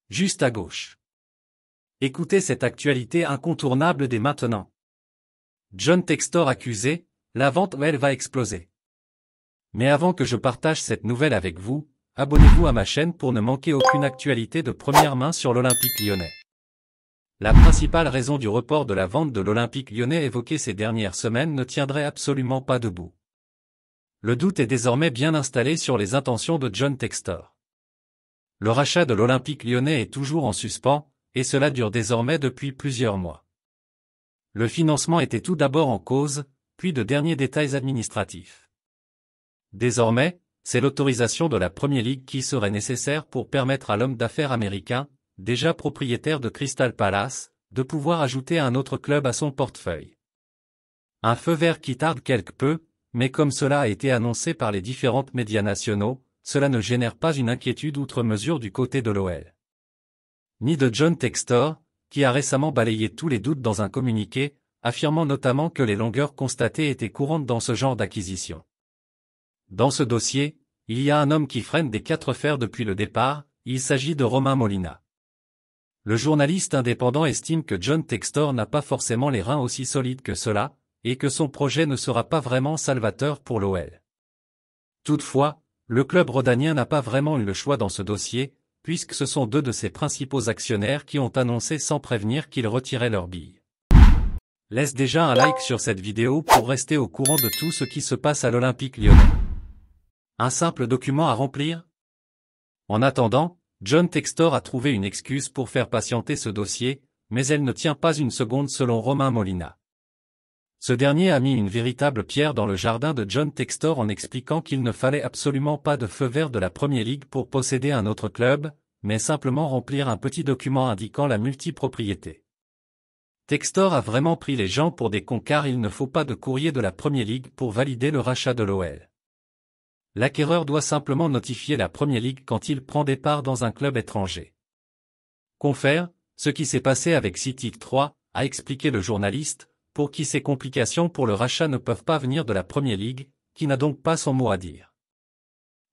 juste à gauche. Écoutez cette actualité incontournable dès maintenant. John Textor accusé, la vente elle va exploser. Mais avant que je partage cette nouvelle avec vous, abonnez-vous à ma chaîne pour ne manquer aucune actualité de première main sur l'Olympique lyonnais. La principale raison du report de la vente de l'Olympique lyonnais évoquée ces dernières semaines ne tiendrait absolument pas debout. Le doute est désormais bien installé sur les intentions de John Textor. Le rachat de l'Olympique lyonnais est toujours en suspens, et cela dure désormais depuis plusieurs mois. Le financement était tout d'abord en cause, puis de derniers détails administratifs. Désormais, c'est l'autorisation de la Premier League qui serait nécessaire pour permettre à l'homme d'affaires américain, déjà propriétaire de Crystal Palace, de pouvoir ajouter un autre club à son portefeuille. Un feu vert qui tarde quelque peu, mais comme cela a été annoncé par les différents médias nationaux, cela ne génère pas une inquiétude outre mesure du côté de l'OL. Ni de John Textor, qui a récemment balayé tous les doutes dans un communiqué, affirmant notamment que les longueurs constatées étaient courantes dans ce genre d'acquisition. Dans ce dossier, il y a un homme qui freine des 4 fers depuis le départ, il s'agit de Romain Molina. Le journaliste indépendant estime que John Textor n'a pas forcément les reins aussi solides que cela, et que son projet ne sera pas vraiment salvateur pour l'OL. Toutefois, le club rhodanien n'a pas vraiment eu le choix dans ce dossier, puisque ce sont 2 de ses principaux actionnaires qui ont annoncé sans prévenir qu'ils retiraient leurs billes. Laisse déjà un like sur cette vidéo pour rester au courant de tout ce qui se passe à l'Olympique lyonnais. Un simple document à remplir? En attendant, John Textor a trouvé une excuse pour faire patienter ce dossier, mais elle ne tient pas une seconde selon Romain Molina. Ce dernier a mis une véritable pierre dans le jardin de John Textor en expliquant qu'il ne fallait absolument pas de feu vert de la Premier League pour posséder un autre club, mais simplement remplir un petit document indiquant la multipropriété. Textor a vraiment pris les gens pour des cons car il ne faut pas de courrier de la Premier League pour valider le rachat de l'OL. L'acquéreur doit simplement notifier la Premier League quand il prend des parts dans un club étranger. Confère, ce qui s'est passé avec City 3, a expliqué le journaliste, pour qui ces complications pour le rachat ne peuvent pas venir de la Premier League, qui n'a donc pas son mot à dire.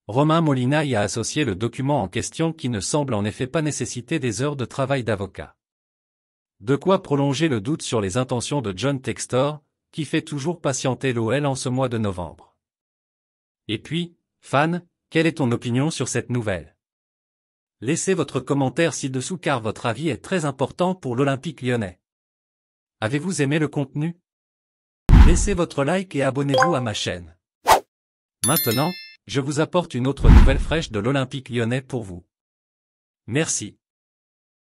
Romain Molina y a associé le document en question qui ne semble en effet pas nécessiter des heures de travail d'avocat. De quoi prolonger le doute sur les intentions de John Textor, qui fait toujours patienter l'OL en ce mois de novembre. Et puis, fan, quelle est ton opinion sur cette nouvelle? Laissez votre commentaire ci-dessous car votre avis est très important pour l'Olympique lyonnais. Avez-vous aimé le contenu? Laissez votre like et abonnez-vous à ma chaîne. Maintenant, je vous apporte une autre nouvelle fraîche de l'Olympique lyonnais pour vous. Merci.